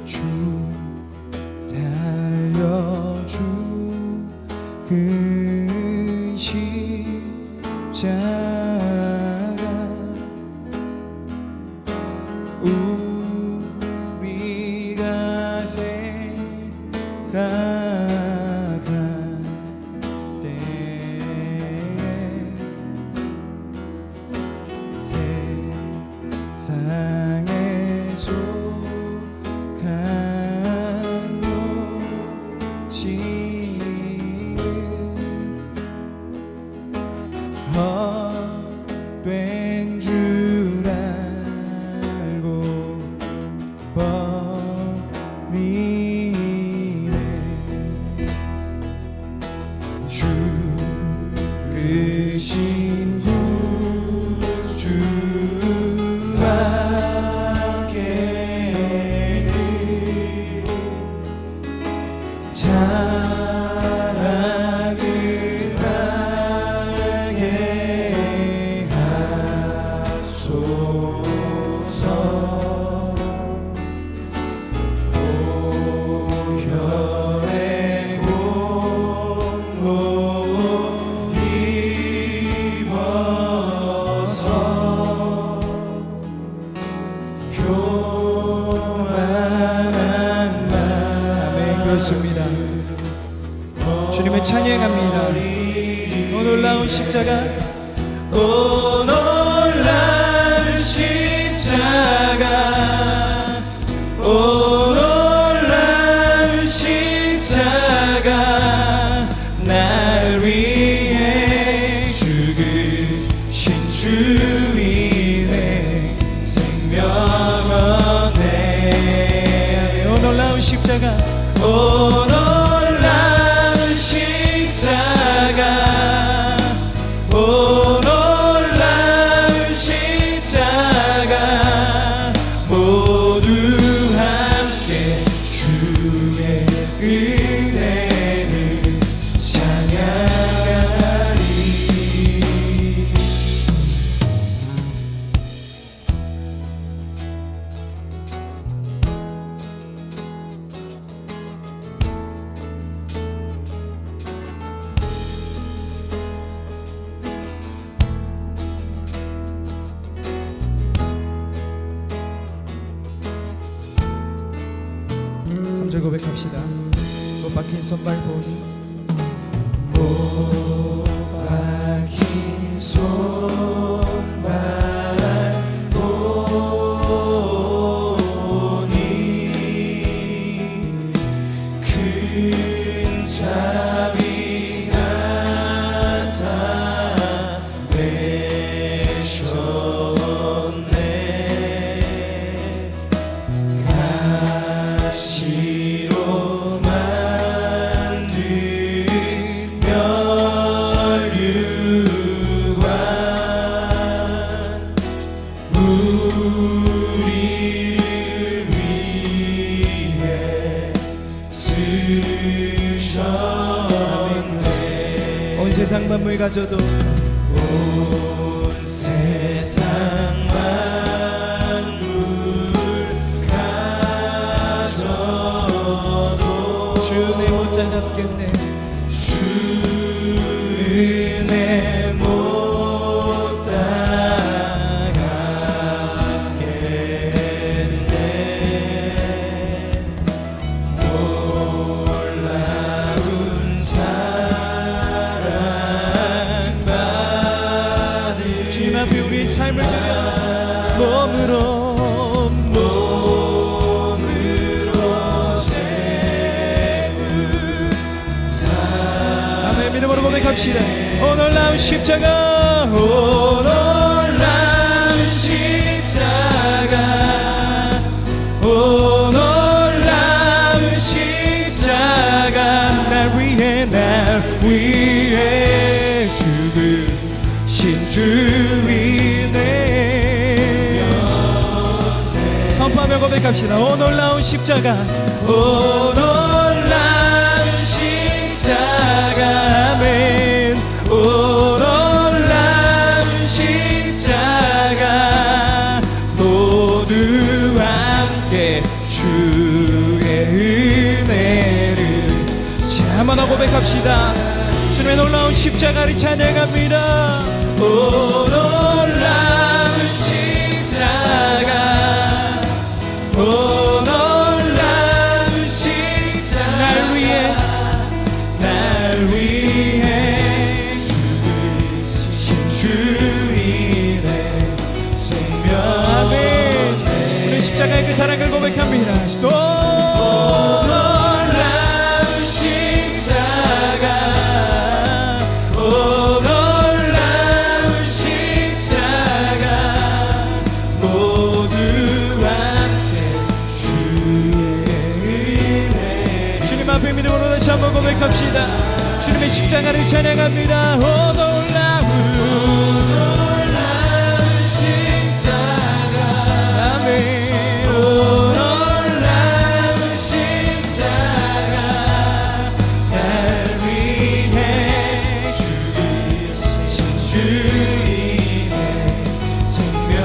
주 달려주 그 십자가 우리가 생각할 때에 세상에 속한 욕심은 헛된 줄 알고 버리네. 죽으신 구주 함께는 자랑을 하게 하소서. 보혈의 공로 입어서 교만한 마음. 그렇습니다. 주님을 찬양합니다. 오 놀라운 십자가, 오 놀라운 십자가, 오 놀라운 십자가, 날 위해 죽으신 주인의 생명원에. 오 놀라운 십자가, 오 놀라운 십자가, 오 놀라운 십자가, 모두 함께 주의 은혜를 찬양하리. 고백합시다. 못 박힌 손발 보니, 못 박힌 손발 보니 큰 잠이 나타내셨네. 가시로 만든 면류관 우리를 위해 쓰셨네. 온 세상 만물 가져도, 온 세상 주 은혜 못 따라갔겠네. 주 은혜 못 따라갔겠네. 놀라운 사랑받은 주님 앞에 우리의 삶을 드려 몸으로 믿음으로 고백합시다. 오 놀라운 십자가, 오 놀라운 십자가, 오 놀라운 십자가, 날 위해 죽으신 주인의 선포하며 고백합시다. 오 놀라운 십자가, 오 놀라운 십자가, 아멘. 오 놀라운 십자가, 모두 함께 주 한번 고백합시다. 주님의 놀라운 십자가를 찬양합니다. 오 놀라운 십자가, 오 놀라운 십자가, 날 위해 죽으신 주인의 생명. 아멘. 우리 십자가의 그 사랑을 고백합니다. 믿음으로 다시 한번 고백합시다. 주님의 십자가를 찬양합니다. 오 놀라운 십자가, 아멘. 오 놀라운 십자가, 날 위해 죽으신 주인의 생명.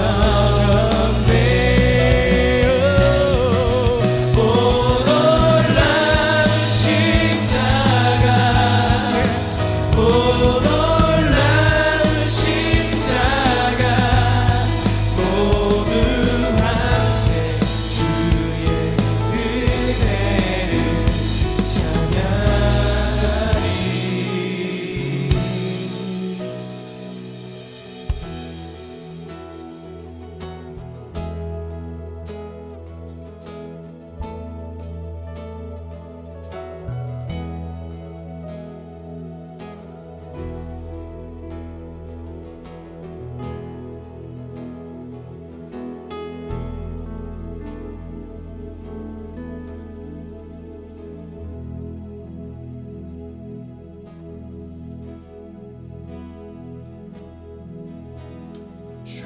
주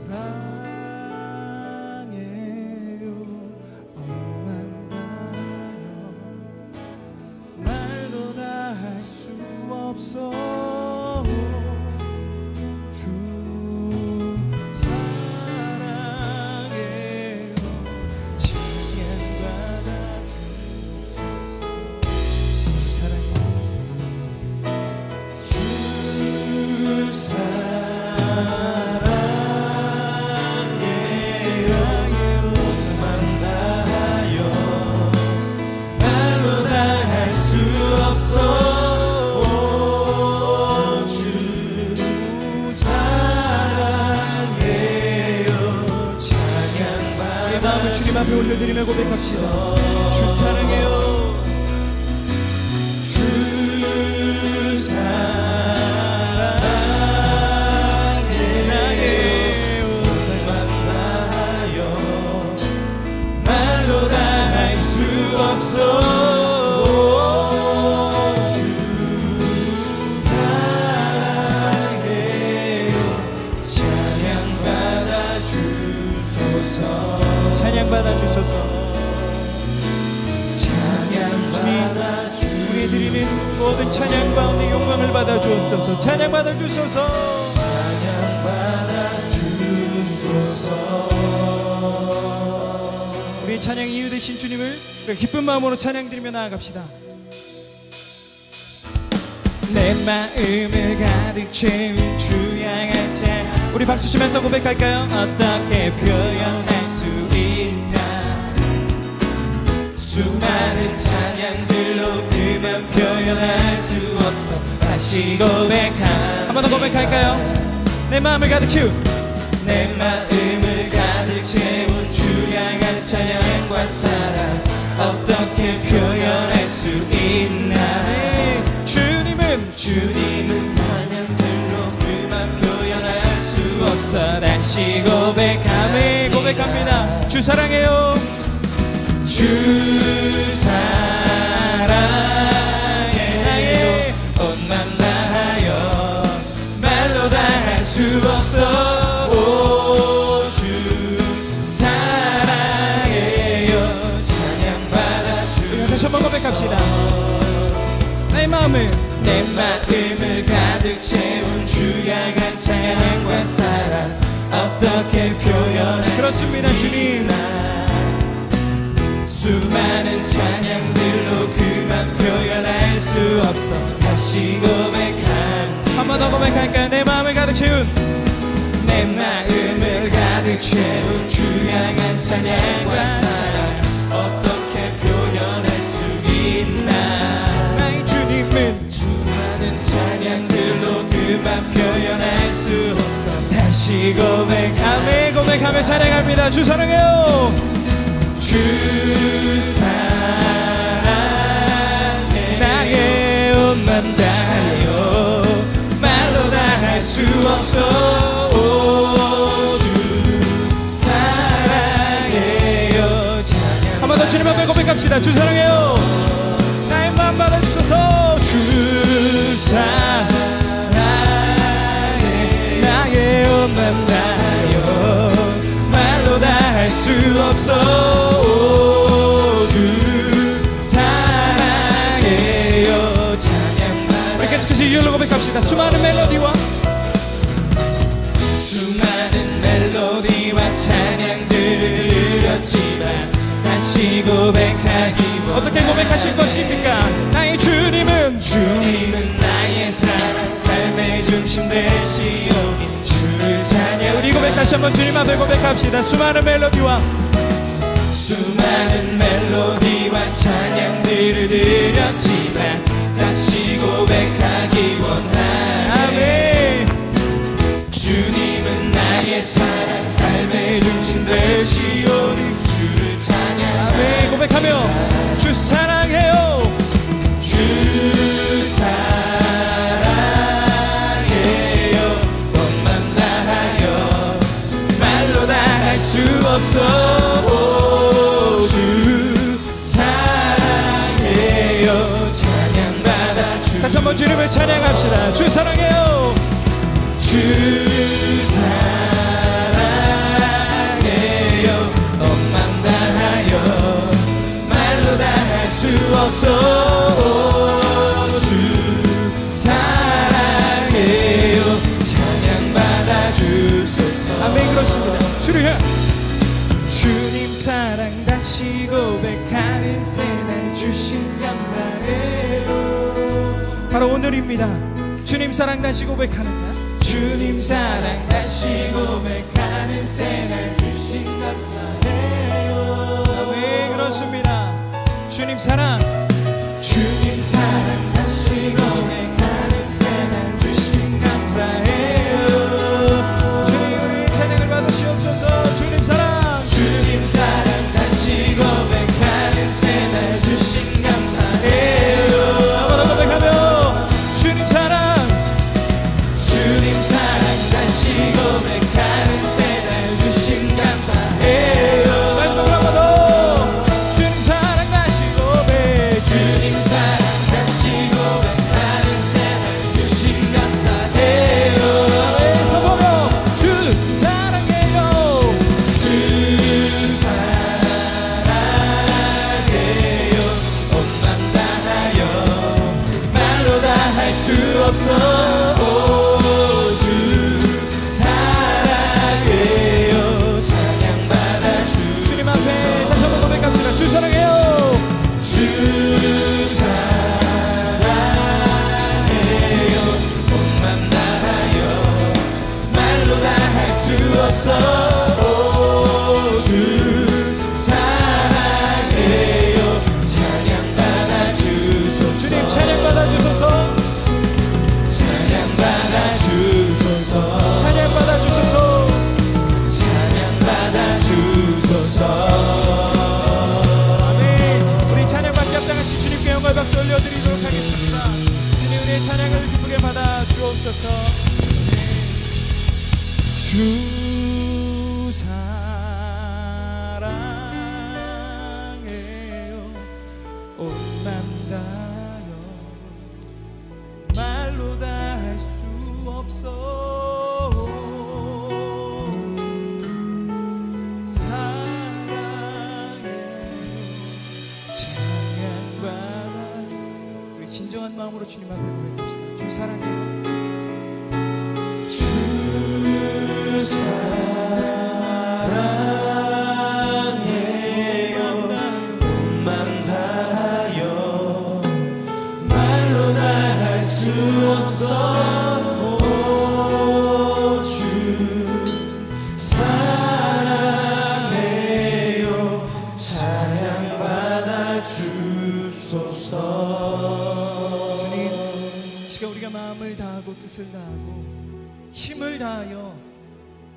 사랑해요 엄만나요 말로 다 할 수 없어. 주 사랑해요 찬양받아 주소서. 주 사랑해요. 주님 앞에 올려드리며 고백합시다. 주 사랑해요. 주 사랑해요 만나요 말로 다 할 수 없어. 주 사랑해요 찬양받아 주소서. 찬양받아 주소서. 찬양받아 주소서. 우리 드리는 모든 찬양 가운데 영광을 받아 주옵소서. 찬양받아 주소서. 찬양받아 주소서. 우리 찬양 이유 되신 주님을 기쁜 마음으로 찬양 드리며 나아갑시다. 내 마음을 가득 채운 주 향한 찬양. 우리 박수 치면서 고백할까요? 어떻게 표현할 수 있나 수많은 찬양들로 그만 표현할 수 없어. 다시 고백한. 한 번 더 고백할까요? 내 마음을 가득 채운 내 마음을 가득 채운 주 향한 찬양과 사랑 어떻게 표현할 수 있나. 주님은 찬양들로 그만 표현할 수 없어. 다시 고백합니다. 주 사랑해요. 주 사랑해요 옷만 다하여 말로 다 할 수 없어. 오 주 사랑해요 찬양받아 주. 다시 한번 고백합시다. 내 마음을 가득 채운 주 향한 찬양과 사랑 어떻게 표현할. 그렇습니다. 주님 수많은 찬양들로 그만 표현할 수 없어 다시 고백한 한 번 더 고백할까요? 내 마음을 가득 채운 내 마음을 가득 채운 주양한 찬양과 사랑 어떻게 표현할 수 있나 나의 주님은 수많은 찬양들로 그만 표현할 수 없어 다시 고백하며 고백하며 찬양합니다. 주 사랑해요. 주 사랑해 나의 온 맘 다하여 말로 다 할 수 없어 주 사랑해요 찬양 한 번 더 주님 앞에 고백합시다. 주 사랑해요. 나의 맘 받아주소서. 주 사랑해 나의 온 맘 다하여 말로 다 할 수 없어 주 사랑해요 찬양받아 우리 계속해서 이 줄로 고백합시다. 수많은 멜로디와 찬양들을 드렸지만 다시 고백하기 어떻게 고백하실 것입니까? 나의 주님은 나의 사랑 삶의 중심 되시오 주를 찬양 우리 고백 다시 한번 주님 앞에 고백합시다. 수많은 멜로디와 찬양들을 드렸지만 다시 고백하기 원하네 주님은 나의 사랑 삶의 중심 되시오 주를 찬양하네 고백하며 주 사랑해요. 주 사랑해요 온 맘 다하여 말로 다 할 수 없어 주 사랑해요 찬양받아 주 다시 한번 주님을 찬양합시다. 주 사랑해요. 주 사랑해요 온 맘 다하여 말로 다 할 수 없어 주 사랑해요 찬양받아 주소서 아멘. 그렇습니다. 주를 향 주님 사랑 다시 고백하는 새날 주신 감사해요. 바로 오늘입니다. 주님 사랑 다시 고백하는 날 주님 사랑 다시 고백하는 새날 주신 감사해요. 아멘. 그렇습니다. 주님 사랑 다시 고백하는 새날 주신 감사해요. 주님 우리 찬양을 받으시옵소서. 주님 사랑 다시 고백하는 새날 주신 감사해요. 한번 더 고백하며 주님 사랑 다시 고백하는 새날 주신 감사해요. 한번 더 주님 사랑 다시 고백 주님 사랑 다시 고백하는 새날 주신 감사해요. 선포하며 주 사랑해요. 주 사랑해요 온 맘 다하여 말로 다 할 수 없어 주 사랑해요 찬양받아 주 주님 앞에 다시 한번 고백합시다. 주 사랑해요. 주 사랑해요 온 맘 다하여 말로 다 할 수 없어 주 사랑해요 찬양받아 주소서. 주님 찬양받아 주소서. 찬양받아 주소서. 찬양받아 주소서. 찬양받아 주소서. 아멘. 우리 찬양받기 합당하신 주님께 영광의 박수 올려드리도록 하겠습니다. 주님 은혜의 찬양을 기쁘게 받아 주옵소서. 주 사랑해요 온 맘 다하여 말로 다 할 수 없어 주 사랑해요 찬양받아 주 우리 진정한 마음으로 주님 앞에 고백합시다. 주 사랑해요. 주 사랑해요 온 뜻을 다하고 힘을 다하여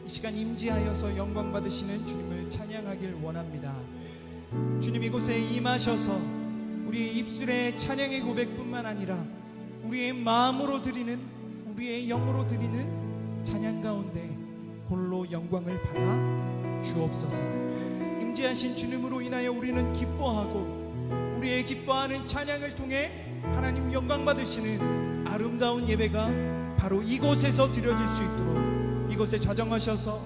이 시간 임재하여서 영광 받으시는 주님을 찬양하길 원합니다. 주님 이곳에 임하셔서 우리의 입술의 찬양의 고백뿐만 아니라 우리의 마음으로 드리는, 우리의 영으로 드리는 찬양 가운데 홀로 영광을 받아 주옵소서. 임재하신 주님으로 인하여 우리는 기뻐하고 우리의 기뻐하는 찬양을 통해 하나님 영광 받으시는 아름다운 예배가 바로 이곳에서 드려질 수 있도록 이곳에 좌정하셔서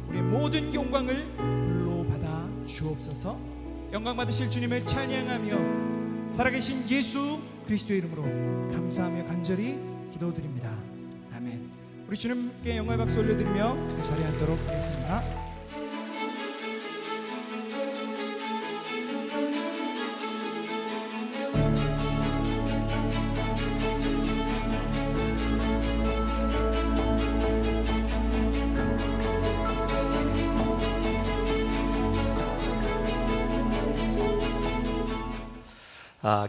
우리의 모든 영광을 홀로 받아 주옵소서. 영광 받으실 주님을 찬양하며 살아계신 예수 그리스도의 이름으로 감사하며 간절히 기도드립니다. 아멘. 우리 주님께 영광의 박수 올려드리며 자리에 앉도록 하겠습니다.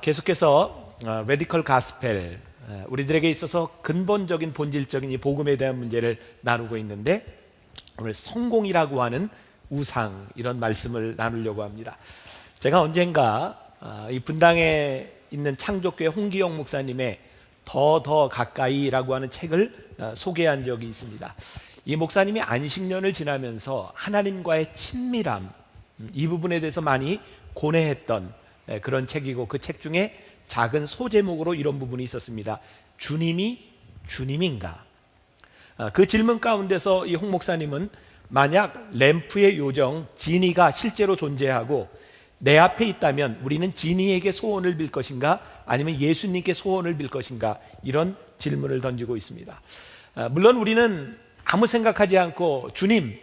계속해서 레디컬 가스펠, 우리들에게 있어서 근본적인 본질적인 이 복음에 대한 문제를 나누고 있는데, 오늘 성공이라고 하는 우상, 이런 말씀을 나누려고 합니다. 제가 언젠가 이 분당에 있는 창조교회 홍기영 목사님의 더 가까이라고 하는 책을 소개한 적이 있습니다. 이 목사님이 안식년을 지나면서 하나님과의 친밀함, 이 부분에 대해서 많이 고뇌했던 그런 책이고, 그 책 중에 작은 소제목으로 이런 부분이 있었습니다. 주님이 주님인가? 그 질문 가운데서 이 홍 목사님은 만약 램프의 요정 지니가 실제로 존재하고 내 앞에 있다면 우리는 지니에게 소원을 빌 것인가? 아니면 예수님께 소원을 빌 것인가? 이런 질문을 던지고 있습니다. 물론 우리는 아무 생각하지 않고 주님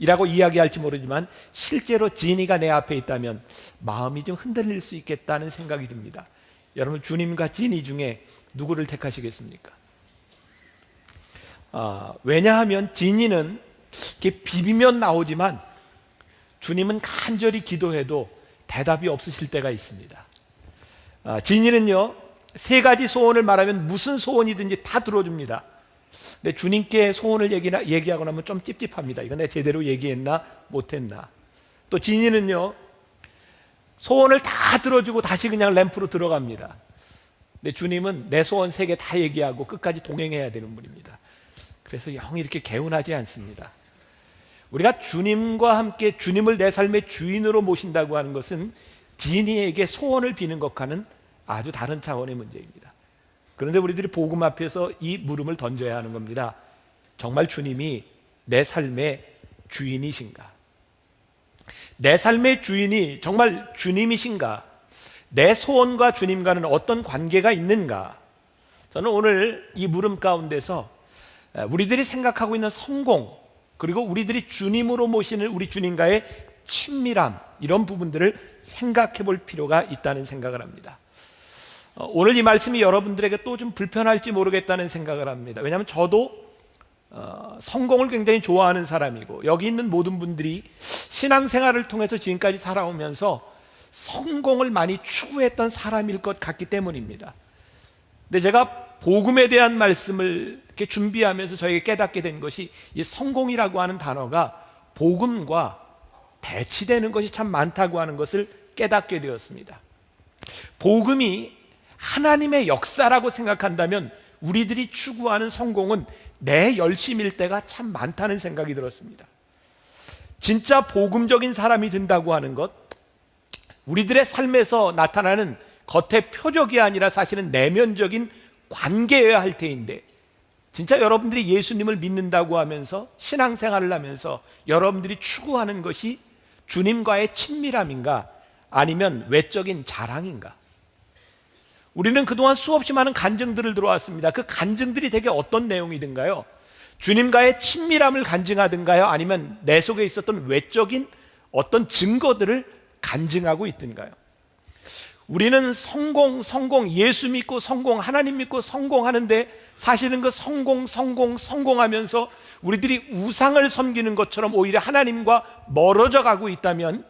이라고 이야기할지 모르지만 실제로 지니가 내 앞에 있다면 마음이 좀 흔들릴 수 있겠다는 생각이 듭니다. 여러분, 주님과 지니 중에 누구를 택하시겠습니까? 왜냐하면 지니는 이렇게 비비면 나오지만 주님은 간절히 기도해도 대답이 없으실 때가 있습니다. 지니는요, 3가지 소원을 말하면 무슨 소원이든지 다 들어줍니다. 근데 주님께 소원을 얘기하고 나면 좀 찝찝합니다. 이거 내가 제대로 얘기했나 못했나. 또 지니는요, 소원을 다 들어주고 다시 그냥 램프로 들어갑니다. 근데 주님은 내 소원 3개 다 얘기하고 끝까지 동행해야 되는 분입니다. 그래서 영 이렇게 개운하지 않습니다. 우리가 주님과 함께 주님을 내 삶의 주인으로 모신다고 하는 것은 지니에게 소원을 비는 것과는 아주 다른 차원의 문제입니다. 그런데 우리들이 복음 앞에서 이 물음을 던져야 하는 겁니다. 정말 주님이 내 삶의 주인이신가? 내 삶의 주인이 정말 주님이신가? 내 소원과 주님과는 어떤 관계가 있는가? 저는 오늘 이 물음 가운데서 우리들이 생각하고 있는 성공, 그리고 우리들이 주님으로 모시는 우리 주님과의 친밀함, 이런 부분들을 생각해 볼 필요가 있다는 생각을 합니다. 오늘 이 말씀이 여러분들에게 또 좀 불편할지 모르겠다는 생각을 합니다. 왜냐하면 저도 성공을 굉장히 좋아하는 사람이고, 여기 있는 모든 분들이 신앙생활을 통해서 지금까지 살아오면서 성공을 많이 추구했던 사람일 것 같기 때문입니다. 근데 제가 복음에 대한 말씀을 이렇게 준비하면서 저에게 깨닫게 된 것이, 이 성공이라고 하는 단어가 복음과 대치되는 것이 참 많다고 하는 것을 깨닫게 되었습니다. 복음이 하나님의 역사라고 생각한다면 우리들이 추구하는 성공은 내 열심일 때가 참 많다는 생각이 들었습니다. 진짜 복음적인 사람이 된다고 하는 것, 우리들의 삶에서 나타나는 겉의 표적이 아니라 사실은 내면적인 관계여야 할 테인데, 진짜 여러분들이 예수님을 믿는다고 하면서 신앙생활을 하면서 여러분들이 추구하는 것이 주님과의 친밀함인가, 아니면 외적인 자랑인가? 우리는 그동안 수없이 많은 간증들을 들어왔습니다. 그 간증들이 대개 어떤 내용이든가요? 주님과의 친밀함을 간증하든가요? 아니면 내 속에 있었던 외적인 어떤 증거들을 간증하고 있든가요? 우리는 성공, 예수 믿고 성공, 하나님 믿고 성공하는데, 사실은 그 성공하면서 우리들이 우상을 섬기는 것처럼 오히려 하나님과 멀어져 가고 있다면,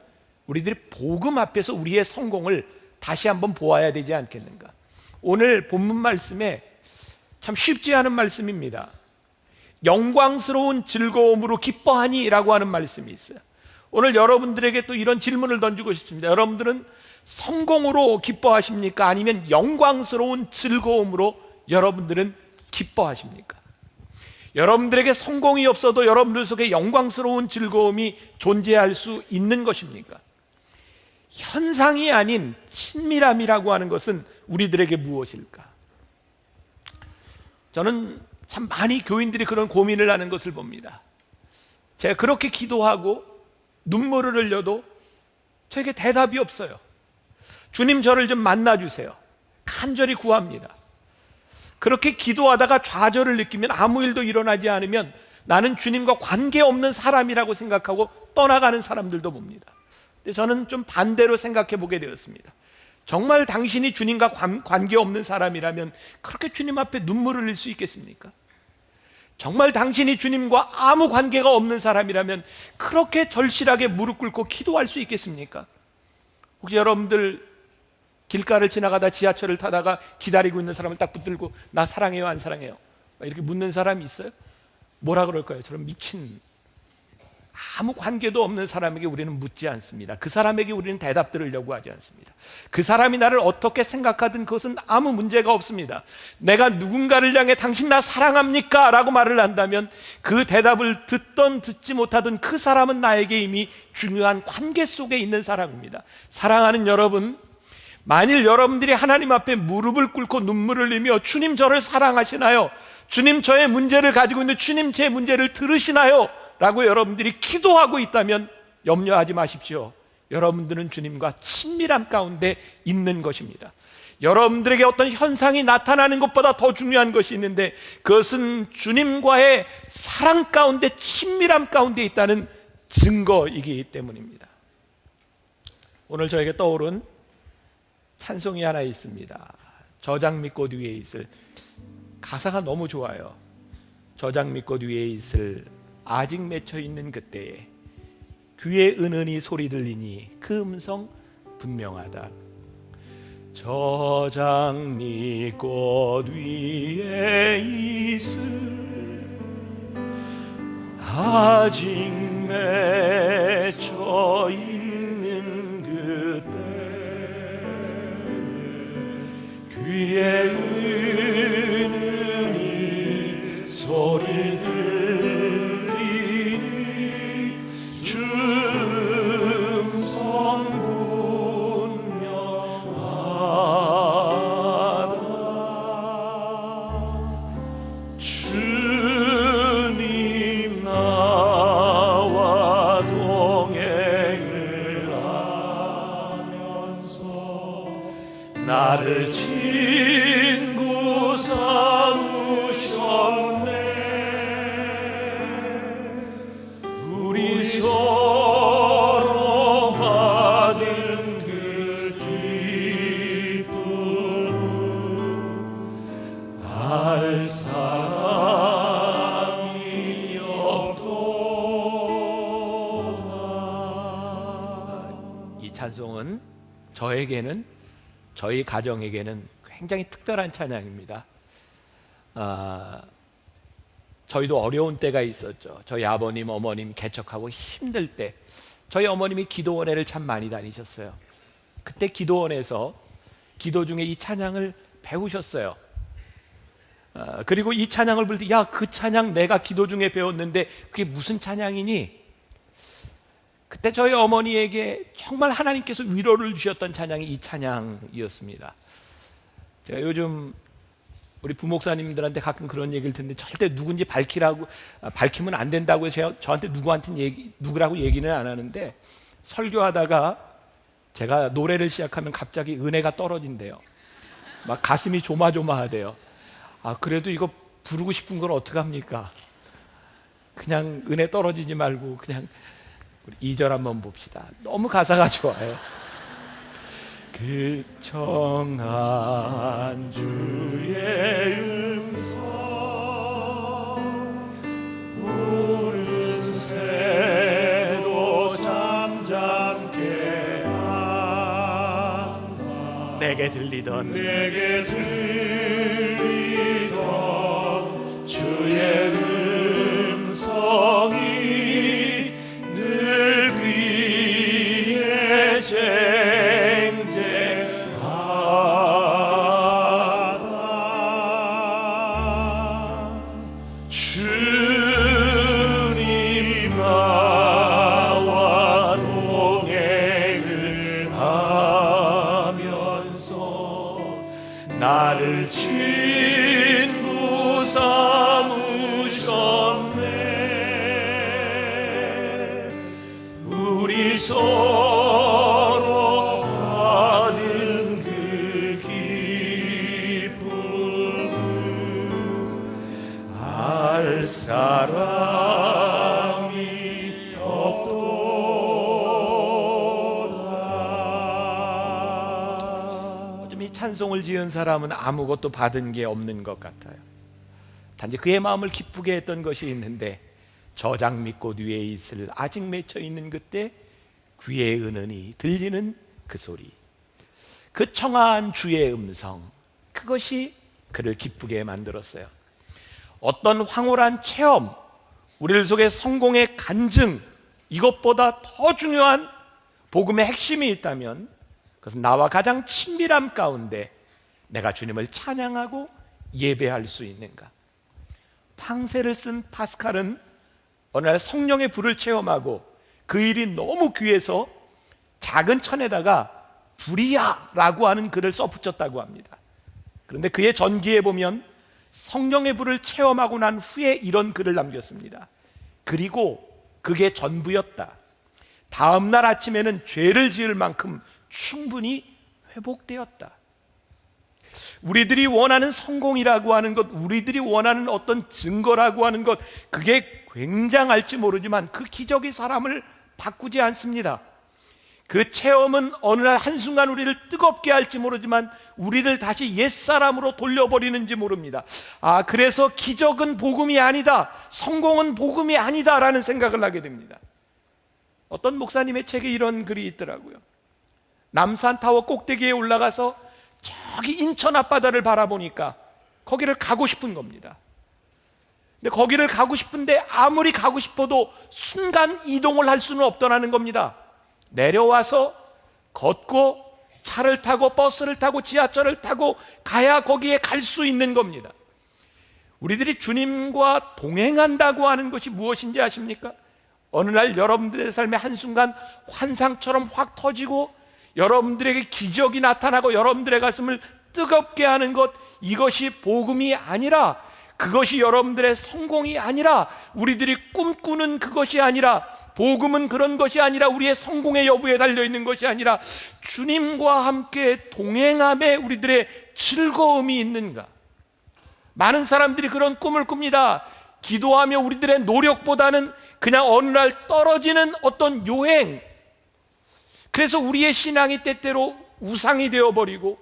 우리들이 복음 앞에서 우리의 성공을 다시 한번 보아야 되지 않겠는가? 오늘 본문 말씀에 참 쉽지 않은 말씀입니다. 영광스러운 즐거움으로 기뻐하니 라고 하는 말씀이 있어요. 오늘 여러분들에게 또 이런 질문을 던지고 싶습니다. 여러분들은 성공으로 기뻐하십니까? 아니면 영광스러운 즐거움으로 여러분들은 기뻐하십니까? 여러분들에게 성공이 없어도 여러분들 속에 영광스러운 즐거움이 존재할 수 있는 것입니까? 현상이 아닌 친밀함이라고 하는 것은 우리들에게 무엇일까? 저는 참 많이 교인들이 그런 고민을 하는 것을 봅니다. 제가 그렇게 기도하고 눈물을 흘려도 저에게 대답이 없어요. 주님, 저를 좀 만나주세요. 간절히 구합니다. 그렇게 기도하다가 좌절을 느끼면, 아무 일도 일어나지 않으면 나는 주님과 관계없는 사람이라고 생각하고 떠나가는 사람들도 봅니다. 근데 저는 좀 반대로 생각해 보게 되었습니다. 정말 당신이 주님과 관계없는 사람이라면 그렇게 주님 앞에 눈물을 흘릴 수 있겠습니까? 정말 당신이 주님과 아무 관계가 없는 사람이라면 그렇게 절실하게 무릎 꿇고 기도할 수 있겠습니까? 혹시 여러분들 길가를 지나가다 지하철을 타다가 기다리고 있는 사람을 딱 붙들고 나 사랑해요, 안 사랑해요? 이렇게 묻는 사람이 있어요? 뭐라 그럴까요? 저런 미친, 아무 관계도 없는 사람에게 우리는 묻지 않습니다. 그 사람에게 우리는 대답 들으려고 하지 않습니다. 그 사람이 나를 어떻게 생각하든 그것은 아무 문제가 없습니다. 내가 누군가를 향해 당신 나 사랑합니까? 라고 말을 한다면 그 대답을 듣던 듣지 못하던 그 사람은 나에게 이미 중요한 관계 속에 있는 사람입니다. 사랑하는 여러분, 만일 여러분들이 하나님 앞에 무릎을 꿇고 눈물을 흘리며 주님 저를 사랑하시나요? 주님 저의 문제를 가지고 있는데 주님 제 문제를 들으시나요? 라고 여러분들이 기도하고 있다면 염려하지 마십시오. 여러분들은 주님과 친밀함 가운데 있는 것입니다. 여러분들에게 어떤 현상이 나타나는 것보다 더 중요한 것이 있는데 그것은 주님과의 사랑 가운데, 친밀함 가운데 있다는 증거이기 때문입니다. 오늘 저에게 떠오른 찬송이 하나 있습니다. 저장미꽃 위에 있을, 가사가 너무 좋아요. 저장미꽃 위에 있을 아직 맺혀 있는 그때에 귀에 은은히 소리 들리니 그 음성 분명하다. 저장미꽃 위에 있을 아직 맺혀 있는 그때 귀에 은은히 소리 들리니 주 음성 분명하다. 주님 나와 동행을 하면서 나를 친구 삼으셨네. 우리 서로 받은 그 기쁨 알 사람이 없도다. 이 찬송은 저에게는, 저희 가정에게는 굉장히 특별한 찬양입니다. 저희도 어려운 때가 있었죠. 저희 아버님, 어머님 개척하고 힘들 때 저희 어머님이 기도원회를 참 많이 다니셨어요. 그때 기도원에서 기도 중에 이 찬양을 배우셨어요. 그리고 이 찬양을 부를 때, 야, 그 찬양 내가 기도 중에 배웠는데 그게 무슨 찬양이니? 그때 저희 어머니에게 정말 하나님께서 위로를 주셨던 찬양이 이 찬양이었습니다. 제가 요즘 우리 부목사님들한테 가끔 그런 얘기를 듣는데 절대 누군지 밝히면 안 된다고 해서 저한테 누구라고 얘기는 안 하는데, 설교하다가 제가 노래를 시작하면 갑자기 은혜가 떨어진대요. 막 가슴이 조마조마하대요. 그래도 이거 부르고 싶은 걸 어떡합니까? 그냥 은혜 떨어지지 말고 그냥 2절 한번 봅시다. 너무 가사가 좋아요. 그 청한 주의 음성 우는 새도 잠잠케 한다. 내게 들리던 주님 나와 동행을 하면서 나를 친구 삼으셨네. 우리 서로 받은 그 기쁨은 알 사람이 없도다. 요즘 이 찬송을 지은 사람은 아무것도 받은 게 없는 것 같아요. 단지 그의 마음을 기쁘게 했던 것이 있는데, 저장 밑꽃 위에 있을 아직 맺혀 있는 그때 귀에 은은히 들리는 그 소리, 그 청아한 주의 음성, 그것이 그를 기쁘게 만들었어요. 어떤 황홀한 체험, 우리들 속에 성공의 간증, 이것보다 더 중요한 복음의 핵심이 있다면 그것은 나와 가장 친밀함 가운데 내가 주님을 찬양하고 예배할 수 있는가. 팡세를 쓴 파스칼은 어느 날 성령의 불을 체험하고 그 일이 너무 귀해서 작은 천에다가 불이야라고 하는 글을 써붙였다고 합니다. 그런데 그의 전기에 보면 성령의 불을 체험하고 난 후에 이런 글을 남겼습니다. 그리고 그게 전부였다. 다음 날 아침에는 죄를 지을 만큼 충분히 회복되었다. 우리들이 원하는 성공이라고 하는 것, 우리들이 원하는 어떤 증거라고 하는 것, 그게 굉장할지 모르지만 그 기적이 사람을 바꾸지 않습니다. 그 체험은 어느 날 한순간 우리를 뜨겁게 할지 모르지만 우리를 다시 옛사람으로 돌려버리는지 모릅니다. 그래서 기적은 복음이 아니다, 성공은 복음이 아니다라는 생각을 하게 됩니다. 어떤 목사님의 책에 이런 글이 있더라고요. 남산타워 꼭대기에 올라가서 저기 인천 앞바다를 바라보니까 거기를 가고 싶은 겁니다. 근데 거기를 가고 싶은데 아무리 가고 싶어도 순간 이동을 할 수는 없더라는 겁니다. 내려와서 걷고 차를 타고 버스를 타고 지하철을 타고 가야 거기에 갈 수 있는 겁니다. 우리들이 주님과 동행한다고 하는 것이 무엇인지 아십니까? 어느 날 여러분들의 삶의 한순간 환상처럼 확 터지고 여러분들에게 기적이 나타나고 여러분들의 가슴을 뜨겁게 하는 것, 이것이 복음이 아니라, 그것이 여러분들의 성공이 아니라, 우리들이 꿈꾸는 그것이 아니라, 복음은 그런 것이 아니라, 우리의 성공의 여부에 달려있는 것이 아니라 주님과 함께 동행함에 우리들의 즐거움이 있는가. 많은 사람들이 그런 꿈을 꿉니다. 기도하며 우리들의 노력보다는 그냥 어느 날 떨어지는 어떤 요행, 그래서 우리의 신앙이 때때로 우상이 되어버리고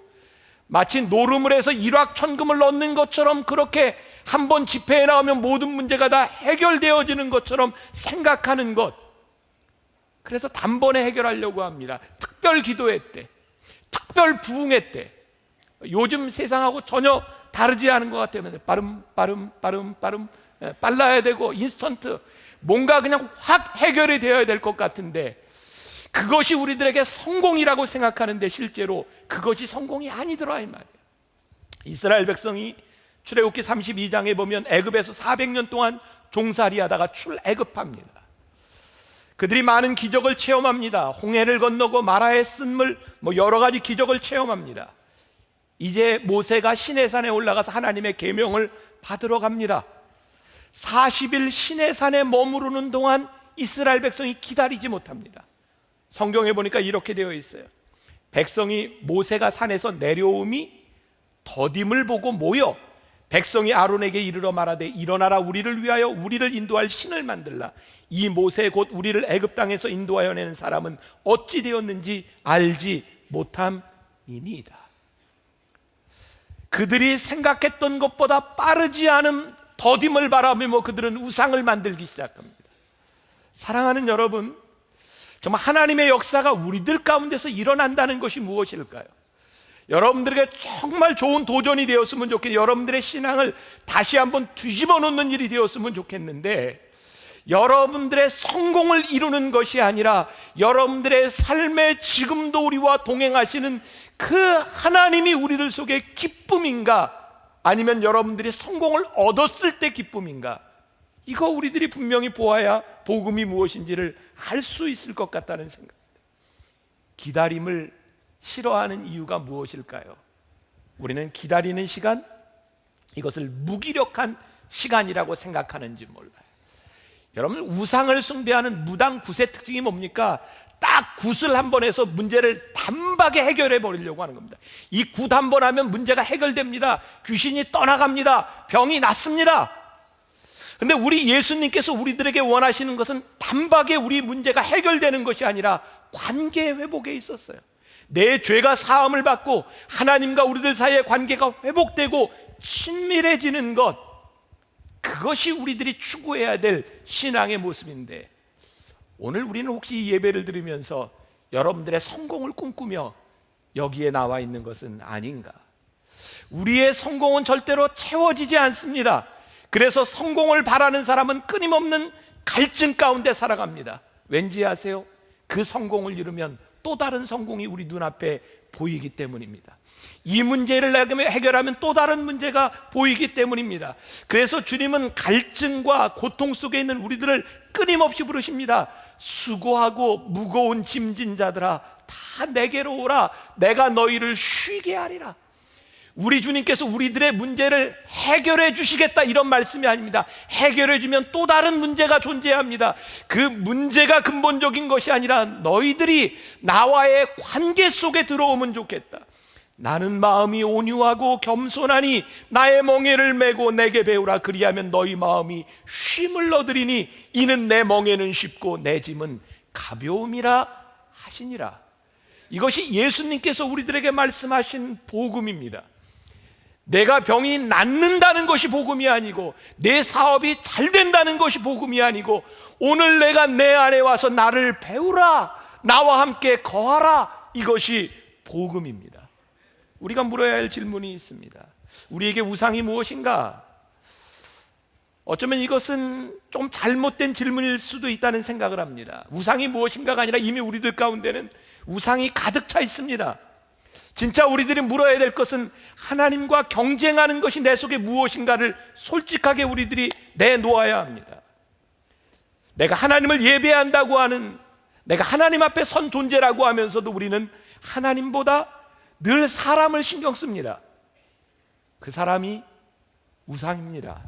마치 노름을 해서 일확천금을 얻는 것처럼, 그렇게 한번 집회에 나오면 모든 문제가 다 해결되어지는 것처럼 생각하는 것. 그래서 단번에 해결하려고 합니다. 특별 기도회 때, 특별 부흥회 때. 요즘 세상하고 전혀 다르지 않은 것 같아요. 빠름 빨라야 되고 인스턴트, 뭔가 그냥 확 해결이 되어야 될 것 같은데, 그것이 우리들에게 성공이라고 생각하는데 실제로 그것이 성공이 아니더라 이 말이에요. 이스라엘 백성이 출애굽기 32장에 보면 애굽에서 400년 동안 종살이하다가 출애굽합니다. 그들이 많은 기적을 체험합니다. 홍해를 건너고 마라의 쓴물, 여러 가지 기적을 체험합니다. 이제 모세가 시내산에 올라가서 하나님의 계명을 받으러 갑니다. 40일 시내산에 머무르는 동안 이스라엘 백성이 기다리지 못합니다. 성경에 보니까 이렇게 되어 있어요. 백성이 모세가 산에서 내려옴이 더딤을 보고 모여 백성이 아론에게 이르러 말하되, 일어나라, 우리를 위하여 우리를 인도할 신을 만들라. 이 모세 곧 우리를 애굽 땅에서 인도하여 내는 사람은 어찌 되었는지 알지 못함이니이다. 그들이 생각했던 것보다 빠르지 않은 더딤을 바라보며 그들은 우상을 만들기 시작합니다. 사랑하는 여러분, 정말 하나님의 역사가 우리들 가운데서 일어난다는 것이 무엇일까요? 여러분들에게 정말 좋은 도전이 되었으면 좋겠는데, 여러분들의 신앙을 다시 한번 뒤집어 놓는 일이 되었으면 좋겠는데, 여러분들의 성공을 이루는 것이 아니라 여러분들의 삶에 지금도 우리와 동행하시는 그 하나님이 우리들 속에 기쁨인가, 아니면 여러분들이 성공을 얻었을 때 기쁨인가, 이거 우리들이 분명히 보아야 복음이 무엇인지를 알 수 있을 것 같다는 생각. 기다림을 싫어하는 이유가 무엇일까요? 우리는 기다리는 시간, 이것을 무기력한 시간이라고 생각하는지 몰라요. 여러분, 우상을 숭배하는 무당 굿의 특징이 뭡니까? 딱 굿을 한 번 해서 문제를 단박에 해결해 버리려고 하는 겁니다. 이 굿 한 번 하면 문제가 해결됩니다. 귀신이 떠나갑니다. 병이 낫습니다. 근데 우리 예수님께서 우리들에게 원하시는 것은 단박에 우리 문제가 해결되는 것이 아니라 관계 회복에 있었어요. 내 죄가 사함을 받고 하나님과 우리들 사이의 관계가 회복되고 친밀해지는 것, 그것이 우리들이 추구해야 될 신앙의 모습인데, 오늘 우리는 혹시 이 예배를 들으면서 여러분들의 성공을 꿈꾸며 여기에 나와 있는 것은 아닌가? 우리의 성공은 절대로 채워지지 않습니다. 그래서 성공을 바라는 사람은 끊임없는 갈증 가운데 살아갑니다. 왠지 아세요? 그 성공을 이루면 또 다른 성공이 우리 눈앞에 보이기 때문입니다. 이 문제를 해결하면 또 다른 문제가 보이기 때문입니다. 그래서 주님은 갈증과 고통 속에 있는 우리들을 끊임없이 부르십니다. 수고하고 무거운 짐진 자들아, 다 내게로 오라. 내가 너희를 쉬게 하리라. 우리 주님께서 우리들의 문제를 해결해 주시겠다, 이런 말씀이 아닙니다. 해결해 주면 또 다른 문제가 존재합니다. 그 문제가 근본적인 것이 아니라 너희들이 나와의 관계 속에 들어오면 좋겠다. 나는 마음이 온유하고 겸손하니 나의 멍에를 메고 내게 배우라. 그리하면 너희 마음이 쉼을 얻으리니 이는 내 멍에는 쉽고 내 짐은 가벼움이라 하시니라. 이것이 예수님께서 우리들에게 말씀하신 복음입니다. 내가 병이 낫는다는 것이 복음이 아니고, 내 사업이 잘 된다는 것이 복음이 아니고, 오늘 내가 내 안에 와서 나를 배우라, 나와 함께 거하라, 이것이 복음입니다. 우리가 물어야 할 질문이 있습니다. 우리에게 우상이 무엇인가? 어쩌면 이것은 좀 잘못된 질문일 수도 있다는 생각을 합니다. 우상이 무엇인가가 아니라 이미 우리들 가운데는 우상이 가득 차 있습니다. 진짜 우리들이 물어야 될 것은 하나님과 경쟁하는 것이 내 속에 무엇인가를 솔직하게 우리들이 내놓아야 합니다. 내가 하나님을 예배한다고 하는, 내가 하나님 앞에 선 존재라고 하면서도 우리는 하나님보다 늘 사람을 신경 씁니다. 그 사람이 우상입니다.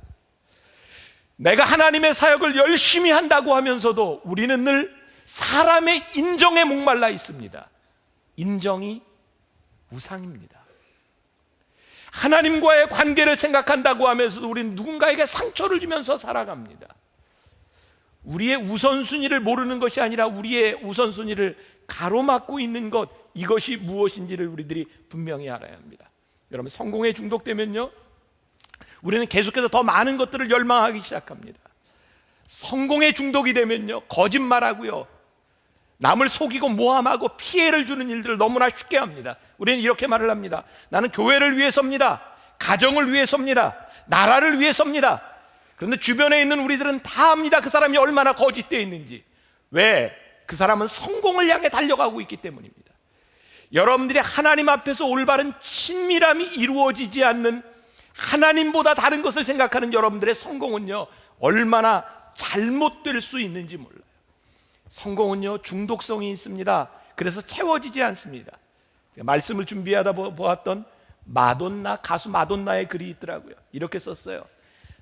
내가 하나님의 사역을 열심히 한다고 하면서도 우리는 늘 사람의 인정에 목말라 있습니다. 인정이 우상입니다. 하나님과의 관계를 생각한다고 하면서도 우리는 누군가에게 상처를 주면서 살아갑니다. 우리의 우선순위를 모르는 것이 아니라 우리의 우선순위를 가로막고 있는 것, 이것이 무엇인지를 우리들이 분명히 알아야 합니다. 여러분, 성공에 중독되면요, 우리는 계속해서 더 많은 것들을 열망하기 시작합니다. 성공에 중독이 되면요, 거짓말하고요, 남을 속이고 모함하고 피해를 주는 일들을 너무나 쉽게 합니다. 우리는 이렇게 말을 합니다. 나는 교회를 위해서입니다. 가정을 위해서입니다. 나라를 위해서입니다. 그런데 주변에 있는 우리들은 다 압니다. 그 사람이 얼마나 거짓되어 있는지. 왜? 그 사람은 성공을 향해 달려가고 있기 때문입니다. 여러분들이 하나님 앞에서 올바른 친밀함이 이루어지지 않는, 하나님보다 다른 것을 생각하는 여러분들의 성공은요, 얼마나 잘못될 수 있는지 몰라요. 성공은요, 중독성이 있습니다. 그래서 채워지지 않습니다. 말씀을 준비하다 보았던 가수 마돈나의 글이 있더라고요. 이렇게 썼어요.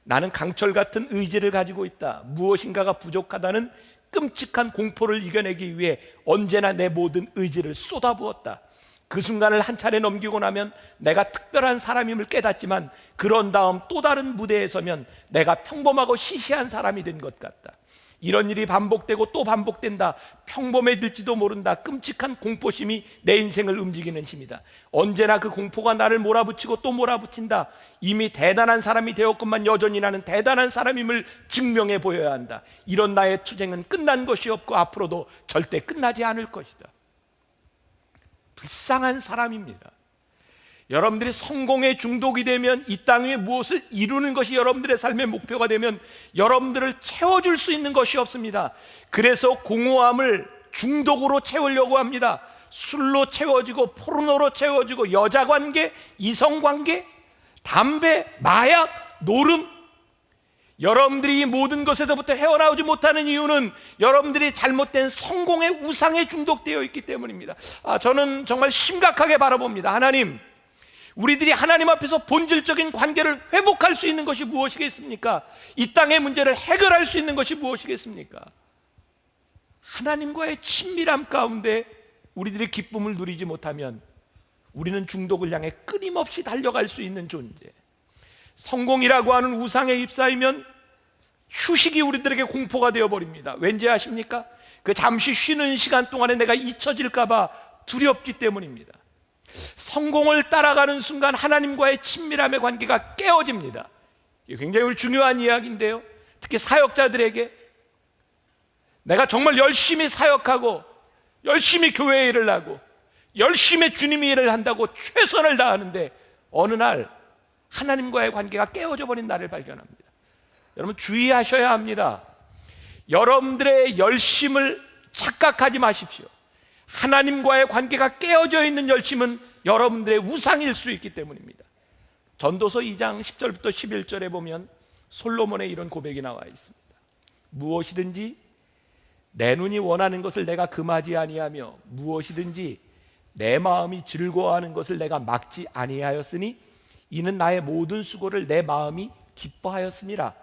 나는 강철 같은 의지를 가지고 있다. 무엇인가가 부족하다는 끔찍한 공포를 이겨내기 위해 언제나 내 모든 의지를 쏟아부었다. 그 순간을 한 차례 넘기고 나면 내가 특별한 사람임을 깨닫지만, 그런 다음 또 다른 무대에 서면 내가 평범하고 시시한 사람이 된 것 같다. 이런 일이 반복되고 또 반복된다. 평범해질지도 모른다. 끔찍한 공포심이 내 인생을 움직이는 힘이다. 언제나 그 공포가 나를 몰아붙이고 또 몰아붙인다. 이미 대단한 사람이 되었건만 여전히 나는 대단한 사람임을 증명해 보여야 한다. 이런 나의 투쟁은 끝난 것이 없고 앞으로도 절대 끝나지 않을 것이다. 불쌍한 사람입니다. 여러분들이 성공에 중독이 되면, 이 땅 위에 무엇을 이루는 것이 여러분들의 삶의 목표가 되면 여러분들을 채워줄 수 있는 것이 없습니다. 그래서 공허함을 중독으로 채우려고 합니다. 술로 채워지고, 포르노로 채워지고, 여자관계, 이성관계, 담배, 마약, 노름, 여러분들이 이 모든 것에서부터 헤어나오지 못하는 이유는 여러분들이 잘못된 성공의 우상에 중독되어 있기 때문입니다. 저는 정말 심각하게 바라봅니다. 하나님, 우리들이 하나님 앞에서 본질적인 관계를 회복할 수 있는 것이 무엇이겠습니까? 이 땅의 문제를 해결할 수 있는 것이 무엇이겠습니까? 하나님과의 친밀함 가운데 우리들의 기쁨을 누리지 못하면 우리는 중독을 향해 끊임없이 달려갈 수 있는 존재. 성공이라고 하는 우상에 휩싸이면 휴식이 우리들에게 공포가 되어버립니다. 왠지 아십니까? 그 잠시 쉬는 시간 동안에 내가 잊혀질까 봐 두렵기 때문입니다. 성공을 따라가는 순간 하나님과의 친밀함의 관계가 깨어집니다. 이게 굉장히 중요한 이야기인데요, 특히 사역자들에게 내가 정말 열심히 사역하고 열심히 교회 일을 하고 열심히 주님의 일을 한다고 최선을 다하는데 어느 날 하나님과의 관계가 깨어져 버린 나를 발견합니다. 여러분 주의하셔야 합니다. 여러분들의 열심을 착각하지 마십시오. 하나님과의 관계가 깨어져 있는 열심은 여러분들의 우상일 수 있기 때문입니다. 전도서 2장 10절부터 11절에 보면 솔로몬의 이런 고백이 나와 있습니다. 무엇이든지 내 눈이 원하는 것을 내가 금하지 아니하며 무엇이든지 내 마음이 즐거워하는 것을 내가 막지 아니하였으니 이는 나의 모든 수고를 내 마음이 기뻐하였음이라.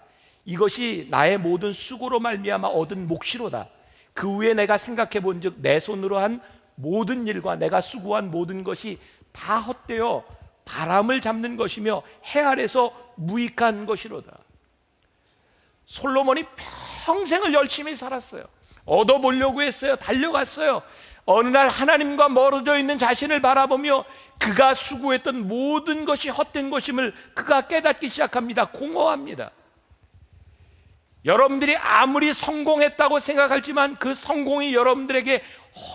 이것이 나의 모든 수고로 말미암아 얻은 몫이로다. 그 후에 내가 생각해 본즉 내 손으로 한 모든 일과 내가 수고한 모든 것이 다 헛되어 바람을 잡는 것이며 해 아래서 무익한 것이로다. 솔로몬이 평생을 열심히 살았어요. 얻어보려고 했어요. 달려갔어요. 어느 날 하나님과 멀어져 있는 자신을 바라보며 그가 수고했던 모든 것이 헛된 것임을 그가 깨닫기 시작합니다. 공허합니다. 여러분들이 아무리 성공했다고 생각하지만 그 성공이 여러분들에게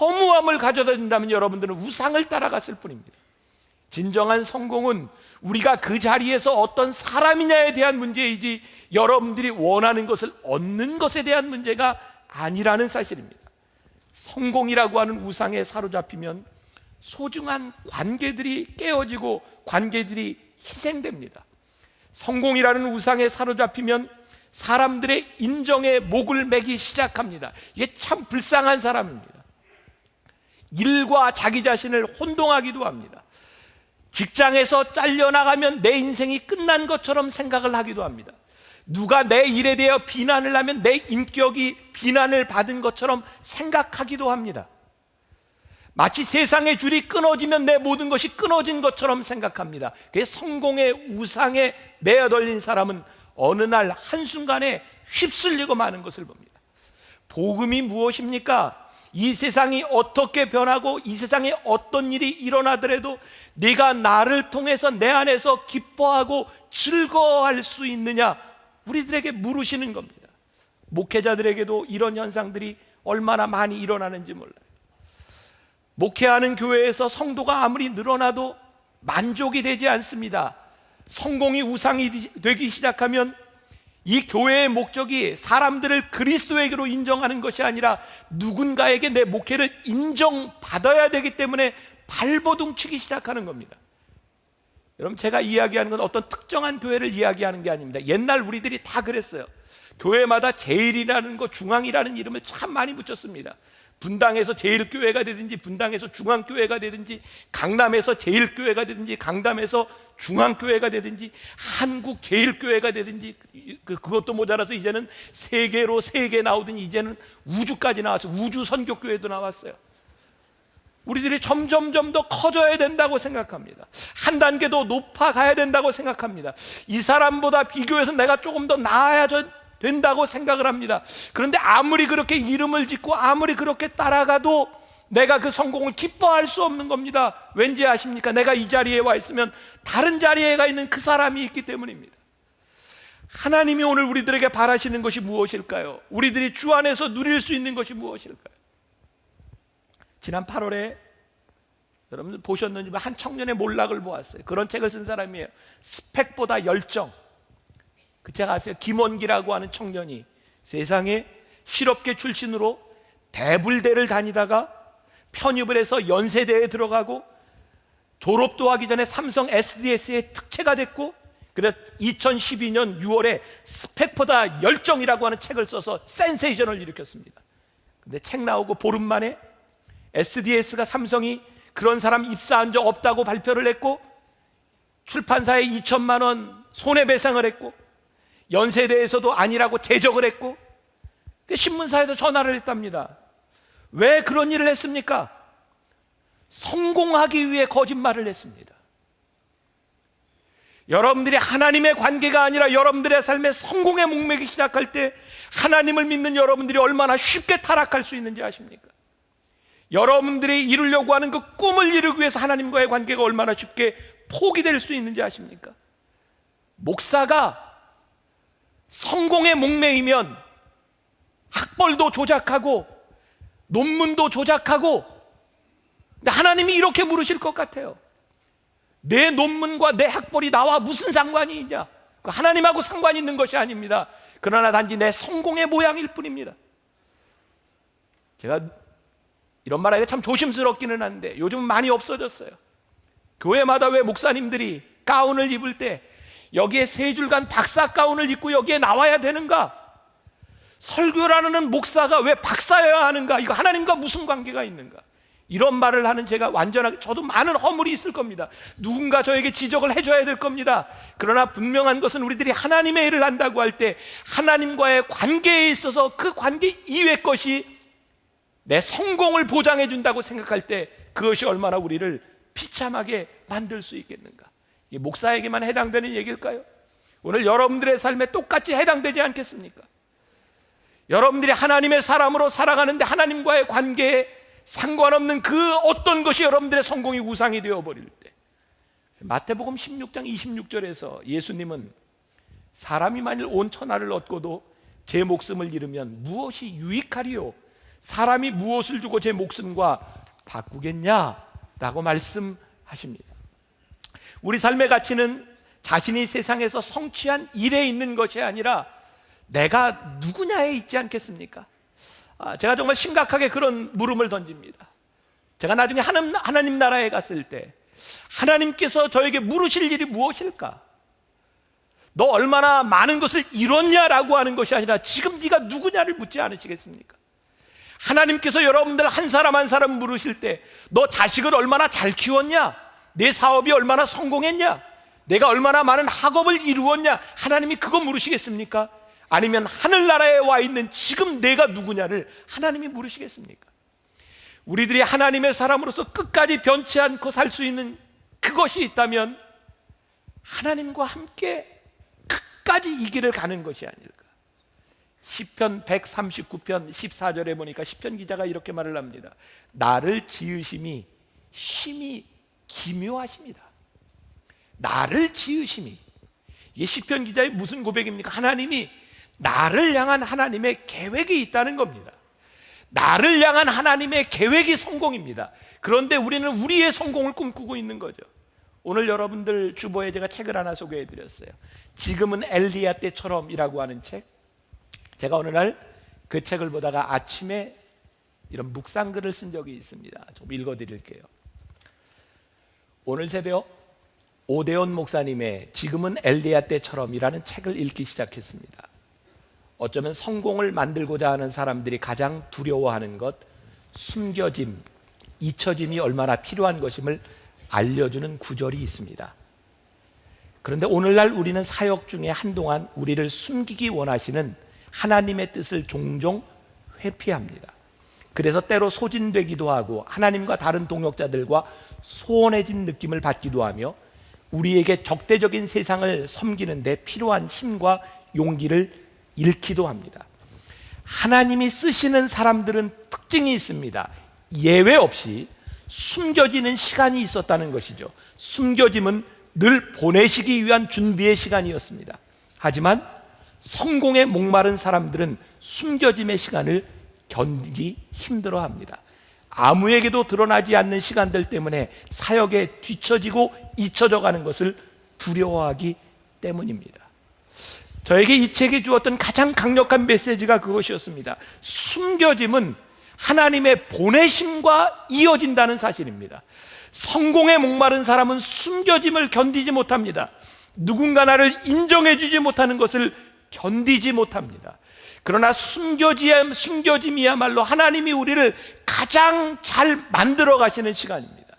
허무함을 가져다 준다면 여러분들은 우상을 따라갔을 뿐입니다. 진정한 성공은 우리가 그 자리에서 어떤 사람이냐에 대한 문제이지 여러분들이 원하는 것을 얻는 것에 대한 문제가 아니라는 사실입니다. 성공이라고 하는 우상에 사로잡히면 소중한 관계들이 깨어지고 관계들이 희생됩니다. 성공이라는 우상에 사로잡히면 사람들의 인정에 목을 매기 시작합니다. 이게 참 불쌍한 사람입니다. 일과 자기 자신을 혼동하기도 합니다. 직장에서 잘려나가면 내 인생이 끝난 것처럼 생각을 하기도 합니다. 누가 내 일에 대해 비난을 하면 내 인격이 비난을 받은 것처럼 생각하기도 합니다. 마치 세상의 줄이 끊어지면 내 모든 것이 끊어진 것처럼 생각합니다. 그 성공의 우상에 매어들린 사람은 어느 날 한순간에 휩쓸리고 마는 것을 봅니다. 복음이 무엇입니까? 이 세상이 어떻게 변하고 이 세상에 어떤 일이 일어나더라도 네가 나를 통해서 내 안에서 기뻐하고 즐거워할 수 있느냐, 우리들에게 물으시는 겁니다. 목회자들에게도 이런 현상들이 얼마나 많이 일어나는지 몰라요. 목회하는 교회에서 성도가 아무리 늘어나도 만족이 되지 않습니다. 성공이 우상이 되기 시작하면 이 교회의 목적이 사람들을 그리스도에게로 인정하는 것이 아니라 누군가에게 내 목회를 인정받아야 되기 때문에 발버둥 치기 시작하는 겁니다. 여러분, 제가 이야기하는 건 어떤 특정한 교회를 이야기하는 게 아닙니다. 옛날 우리들이 다 그랬어요. 교회마다 제일이라는 거, 중앙이라는 이름을 참 많이 붙였습니다. 분당에서 제일교회가 되든지 분당에서 중앙교회가 되든지 강남에서 제일교회가 되든지 강남에서 중앙교회가 되든지 한국 제일교회가 되든지 그것도 모자라서 이제는 세계로 세계 나오더니 이제는 우주까지 나와서 우주선교교회도 나왔어요. 우리들이 점점 더 커져야 된다고 생각합니다. 한 단계 더 높아가야 된다고 생각합니다. 이 사람보다 비교해서 내가 조금 더 나아야 된다고 생각을 합니다. 그런데 아무리 그렇게 이름을 짓고 아무리 그렇게 따라가도 내가 그 성공을 기뻐할 수 없는 겁니다. 왠지 아십니까? 내가 이 자리에 와 있으면 다른 자리에 가 있는 그 사람이 있기 때문입니다. 하나님이 오늘 우리들에게 바라시는 것이 무엇일까요? 우리들이 주 안에서 누릴 수 있는 것이 무엇일까요? 지난 8월에 여러분들 보셨는지 한 청년의 몰락을 보았어요. 그런 책을 쓴 사람이에요. 스펙보다 열정. 그 책 아세요? 김원기라고 하는 청년이 세상에 실업계 출신으로 대불대를 다니다가 편입을 해서 연세대에 들어가고 졸업도 하기 전에 삼성 SDS의 특채가 됐고 그래서 2012년 6월에 스펙보다 열정이라고 하는 책을 써서 센세이션을 일으켰습니다. 근데 책 나오고 보름 만에 SDS가 삼성이 그런 사람 입사한 적 없다고 발표를 했고, 출판사에 2천만 원 손해배상을 했고, 연세대에서도 아니라고 제적을 했고, 신문사에도 전화를 했답니다. 왜 그런 일을 했습니까? 성공하기 위해 거짓말을 했습니다. 여러분들이 하나님의 관계가 아니라 여러분들의 삶에 성공에 목매기 시작할 때 하나님을 믿는 여러분들이 얼마나 쉽게 타락할 수 있는지 아십니까? 여러분들이 이루려고 하는 그 꿈을 이루기 위해서 하나님과의 관계가 얼마나 쉽게 포기될 수 있는지 아십니까? 목사가 성공에 목매이면 학벌도 조작하고 논문도 조작하고, 근데 하나님이 이렇게 물으실 것 같아요. 내 논문과 내 학벌이 나와 무슨 상관이 있냐? 하나님하고 상관이 있는 것이 아닙니다. 그러나 단지 내 성공의 모양일 뿐입니다. 제가 이런 말하기가 참 조심스럽기는 한데 요즘은 많이 없어졌어요. 교회마다 왜 목사님들이 가운을 입을 때 여기에 3줄간 박사 가운을 입고 여기에 나와야 되는가? 설교라는 목사가 왜 박사여야 하는가? 이거 하나님과 무슨 관계가 있는가? 이런 말을 하는 제가 완전하게, 저도 많은 허물이 있을 겁니다. 누군가 저에게 지적을 해줘야 될 겁니다. 그러나 분명한 것은 우리들이 하나님의 일을 한다고 할 때 하나님과의 관계에 있어서 그 관계 이외의 것이 내 성공을 보장해 준다고 생각할 때 그것이 얼마나 우리를 비참하게 만들 수 있겠는가? 이게 목사에게만 해당되는 얘기일까요? 오늘 여러분들의 삶에 똑같이 해당되지 않겠습니까? 여러분들이 하나님의 사람으로 살아가는데 하나님과의 관계에 상관없는 그 어떤 것이 여러분들의 성공이 우상이 되어버릴 때, 마태복음 16장 26절에서 예수님은 사람이 만일 온 천하를 얻고도 제 목숨을 잃으면 무엇이 유익하리요? 사람이 무엇을 주고 제 목숨과 바꾸겠냐라고 말씀하십니다. 우리 삶의 가치는 자신이 세상에서 성취한 일에 있는 것이 아니라 내가 누구냐에 있지 않겠습니까? 제가 정말 심각하게 그런 물음을 던집니다. 제가 나중에 하나님 나라에 갔을 때 하나님께서 저에게 물으실 일이 무엇일까? 너 얼마나 많은 것을 이뤘냐라고 하는 것이 아니라 지금 네가 누구냐를 묻지 않으시겠습니까? 하나님께서 여러분들 한 사람 한 사람 물으실 때 너 자식을 얼마나 잘 키웠냐? 내 사업이 얼마나 성공했냐? 내가 얼마나 많은 학업을 이루었냐? 하나님이 그거 물으시겠습니까? 아니면 하늘나라에 와 있는 지금 내가 누구냐를 하나님이 물으시겠습니까? 우리들이 하나님의 사람으로서 끝까지 변치 않고 살 수 있는 그것이 있다면 하나님과 함께 끝까지 이 길을 가는 것이 아닐까? 시편 139편 14절에 보니까 시편 기자가 이렇게 말을 합니다. 나를 지으심이 심히 기묘하십니다. 나를 지으심이, 이게 시편 기자의 무슨 고백입니까? 하나님이 나를 향한 하나님의 계획이 있다는 겁니다. 나를 향한 하나님의 계획이 성공입니다. 그런데 우리는 우리의 성공을 꿈꾸고 있는 거죠. 오늘 여러분들 주보에 제가 책을 하나 소개해 드렸어요. 지금은 엘리야 때처럼이라고 하는 책. 제가 어느 날 그 책을 보다가 아침에 이런 묵상글을 쓴 적이 있습니다. 좀 읽어 드릴게요. 오늘 새벽 오대원 목사님의 지금은 엘리야 때처럼이라는 책을 읽기 시작했습니다. 어쩌면 성공을 만들고자 하는 사람들이 가장 두려워하는 것, 숨겨짐, 잊혀짐이 얼마나 필요한 것임을 알려주는 구절이 있습니다. 그런데 오늘날 우리는 사역 중에 한동안 우리를 숨기기 원하시는 하나님의 뜻을 종종 회피합니다. 그래서 때로 소진되기도 하고 하나님과 다른 동역자들과 소원해진 느낌을 받기도 하며 우리에게 적대적인 세상을 섬기는 데 필요한 힘과 용기를 잃기도 합니다. 하나님이 쓰시는 사람들은 특징이 있습니다. 예외 없이 숨겨지는 시간이 있었다는 것이죠. 숨겨짐은 늘 보내시기 위한 준비의 시간이었습니다. 하지만 성공에 목마른 사람들은 숨겨짐의 시간을 견디기 힘들어합니다. 아무에게도 드러나지 않는 시간들 때문에 사역에 뒤처지고 잊혀져 가는 것을 두려워하기 때문입니다. 저에게 이 책이 주었던 가장 강력한 메시지가 그것이었습니다. 숨겨짐은 하나님의 보내심과 이어진다는 사실입니다. 성공에 목마른 사람은 숨겨짐을 견디지 못합니다. 누군가 나를 인정해주지 못하는 것을 견디지 못합니다. 그러나 숨겨짐이야말로 하나님이 우리를 가장 잘 만들어 가시는 시간입니다.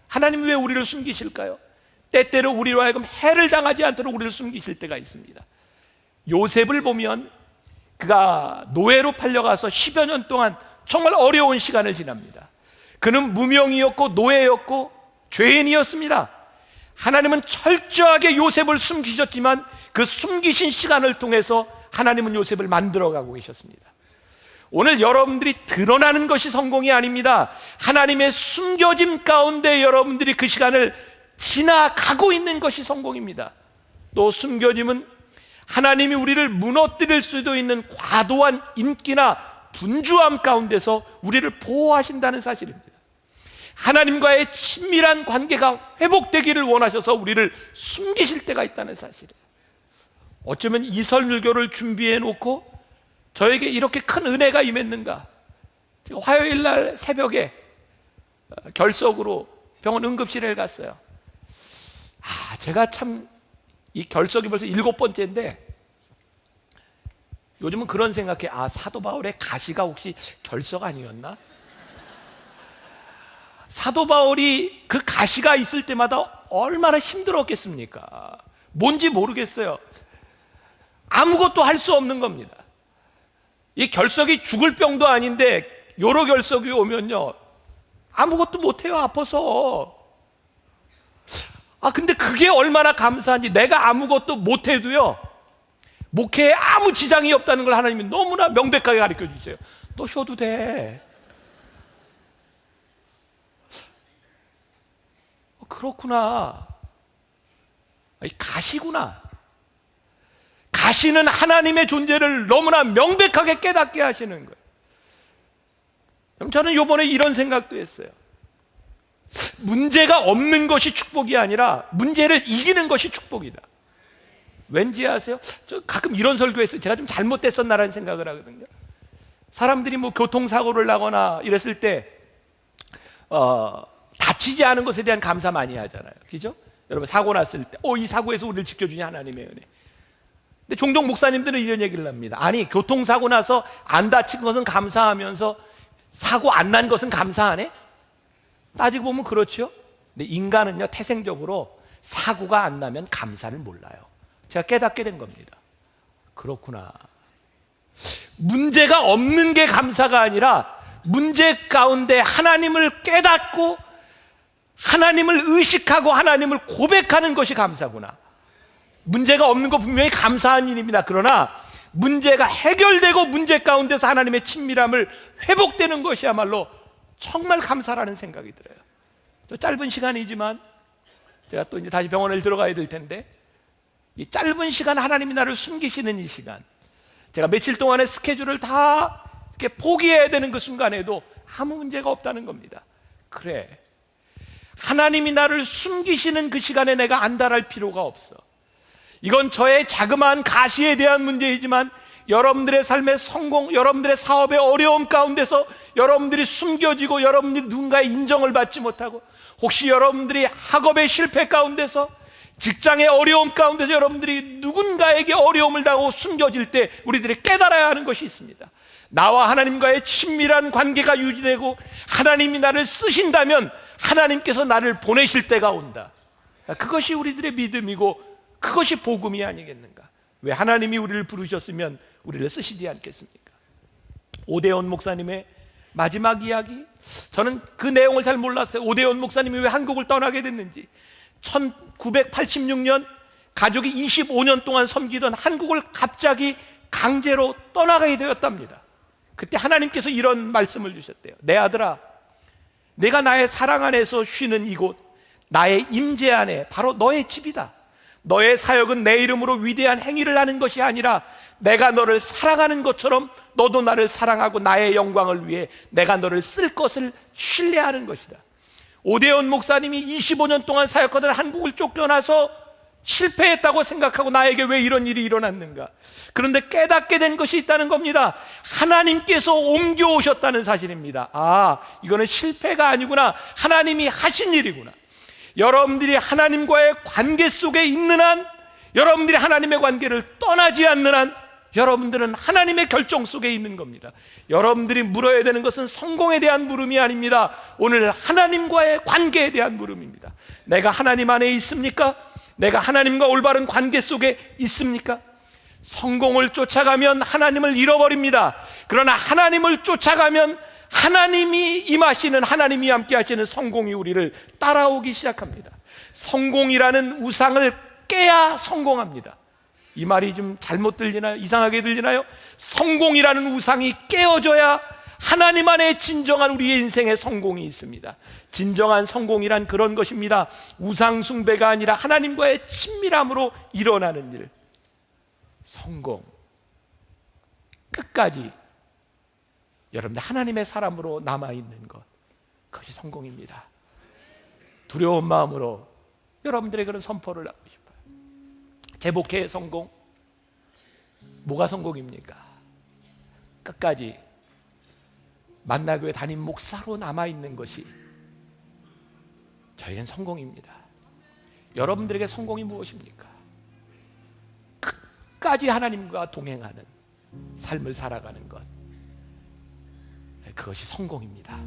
하나님이 왜 우리를 숨기실까요? 때때로 우리로 하여금 해를 당하지 않도록 우리를 숨기실 때가 있습니다. 요셉을 보면 그가 노예로 팔려가서 10여 년 동안 정말 어려운 시간을 지납니다. 그는 무명이었고 노예였고 죄인이었습니다. 하나님은 철저하게 요셉을 숨기셨지만 그 숨기신 시간을 통해서 하나님은 요셉을 만들어가고 계셨습니다. 오늘 여러분들이 드러나는 것이 성공이 아닙니다. 하나님의 숨겨짐 가운데 여러분들이 그 시간을 지나가고 있는 것이 성공입니다. 또 숨겨짐은 하나님이 우리를 무너뜨릴 수도 있는 과도한 인기나 분주함 가운데서 우리를 보호하신다는 사실입니다. 하나님과의 친밀한 관계가 회복되기를 원하셔서 우리를 숨기실 때가 있다는 사실이에요. 어쩌면 이 설교를 준비해 놓고 저에게 이렇게 큰 은혜가 임했는가. 화요일 날 새벽에 결석으로 병원 응급실에 갔어요. 제가 참 이 결석이 벌써 7번째인데 요즘은 그런 생각해. 사도 바울의 가시가 혹시 결석 아니었나? 사도 바울이 그 가시가 있을 때마다 얼마나 힘들었겠습니까? 뭔지 모르겠어요. 아무것도 할 수 없는 겁니다. 이 결석이 죽을 병도 아닌데 요로 결석이 오면요 아무것도 못해요. 아파서. 근데 그게 얼마나 감사한지. 내가 아무것도 못해도요 목회에 아무 지장이 없다는 걸 하나님이 너무나 명백하게 가르쳐 주세요. 너 쉬어도 돼. 그렇구나. 가시구나. 가시는 하나님의 존재를 너무나 명백하게 깨닫게 하시는 거예요. 그럼 저는 이번에 이런 생각도 했어요. 문제가 없는 것이 축복이 아니라 문제를 이기는 것이 축복이다. 왠지 아세요? 저 가끔 이런 설교했어요. 제가 좀 잘못됐었나라는 생각을 하거든요. 사람들이 뭐 교통사고를 나거나 이랬을 때 다치지 않은 것에 대한 감사 많이 하잖아요. 그죠? 여러분 사고 났을 때 이 사고에서 우리를 지켜주니 하나님의 은혜. 근데 종종 목사님들은 이런 얘기를 합니다. 아니 교통사고 나서 안 다친 것은 감사하면서 사고 안 난 것은 감사 안 해? 따지고 보면 그렇죠. 근데 인간은요 태생적으로 사고가 안 나면 감사를 몰라요. 제가 깨닫게 된 겁니다. 그렇구나. 문제가 없는 게 감사가 아니라 문제 가운데 하나님을 깨닫고 하나님을 의식하고 하나님을 고백하는 것이 감사구나. 문제가 없는 거 분명히 감사한 일입니다. 그러나 문제가 해결되고 문제 가운데서 하나님의 친밀함을 회복되는 것이야말로 정말 감사라는 생각이 들어요. 또 짧은 시간이지만 제가 또 이제 다시 병원을 들어가야 될 텐데 이 짧은 시간 하나님이 나를 숨기시는 이 시간, 제가 며칠 동안의 스케줄을 다 이렇게 포기해야 되는 그 순간에도 아무 문제가 없다는 겁니다. 그래, 하나님이 나를 숨기시는 그 시간에 내가 안달할 필요가 없어. 이건 저의 자그마한 가시에 대한 문제이지만 여러분들의 삶의 성공, 여러분들의 사업의 어려움 가운데서 여러분들이 숨겨지고 여러분들이 누군가의 인정을 받지 못하고 혹시 여러분들이 학업의 실패 가운데서 직장의 어려움 가운데서 여러분들이 누군가에게 어려움을 당하고 숨겨질 때 우리들이 깨달아야 하는 것이 있습니다. 나와 하나님과의 친밀한 관계가 유지되고 하나님이 나를 쓰신다면 하나님께서 나를 보내실 때가 온다. 그것이 우리들의 믿음이고 그것이 복음이 아니겠는가. 왜 하나님이 우리를 부르셨으면 우리를 쓰시지 않겠습니까? 오대원 목사님의 마지막 이야기, 저는 그 내용을 잘 몰랐어요. 오대원 목사님이 왜 한국을 떠나게 됐는지. 1986년 가족이 25년 동안 섬기던 한국을 갑자기 강제로 떠나게 되었답니다. 그때 하나님께서 이런 말씀을 주셨대요. 내 아들아, 내가 나의 사랑 안에서 쉬는 이곳, 나의 임재 안에 바로 너의 집이다. 너의 사역은 내 이름으로 위대한 행위를 하는 것이 아니라 내가 너를 사랑하는 것처럼 너도 나를 사랑하고 나의 영광을 위해 내가 너를 쓸 것을 신뢰하는 것이다. 오대원 목사님이 25년 동안 사역하던 한국을 쫓겨나서 실패했다고 생각하고 나에게 왜 이런 일이 일어났는가. 그런데 깨닫게 된 것이 있다는 겁니다. 하나님께서 옮겨오셨다는 사실입니다. 이거는 실패가 아니구나, 하나님이 하신 일이구나. 여러분들이 하나님과의 관계 속에 있는 한, 여러분들이 하나님의 관계를 떠나지 않는 한, 여러분들은 하나님의 결정 속에 있는 겁니다. 여러분들이 물어야 되는 것은 성공에 대한 물음이 아닙니다. 오늘 하나님과의 관계에 대한 물음입니다. 내가 하나님 안에 있습니까? 내가 하나님과 올바른 관계 속에 있습니까? 성공을 쫓아가면 하나님을 잃어버립니다. 그러나 하나님을 쫓아가면 하나님이 임하시는, 하나님이 함께 하시는 성공이 우리를 따라오기 시작합니다. 성공이라는 우상을 깨야 성공합니다. 이 말이 좀 잘못 들리나요? 이상하게 들리나요? 성공이라는 우상이 깨어져야 하나님 안에 진정한 우리의 인생의 성공이 있습니다. 진정한 성공이란 그런 것입니다. 우상 숭배가 아니라 하나님과의 친밀함으로 일어나는 일. 성공, 끝까지 여러분들 하나님의 사람으로 남아있는 것, 그것이 성공입니다. 두려운 마음으로 여러분들의 그런 선포를 하고 싶어요. 제 목회의 성공, 뭐가 성공입니까? 끝까지 만나교회 담임 목사로 남아있는 것이 저희는 성공입니다. 여러분들에게 성공이 무엇입니까? 끝까지 하나님과 동행하는 삶을 살아가는 것, 그것이 성공입니다.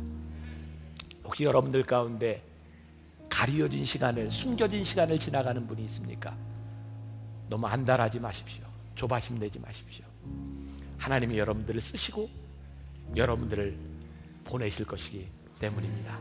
혹시 여러분들 가운데 가려진 시간을, 숨겨진 시간을 지나가는 분이 있습니까? 너무 안달하지 마십시오. 조바심 내지 마십시오. 하나님이 여러분들을 쓰시고 여러분들을 보내실 것이기 때문입니다.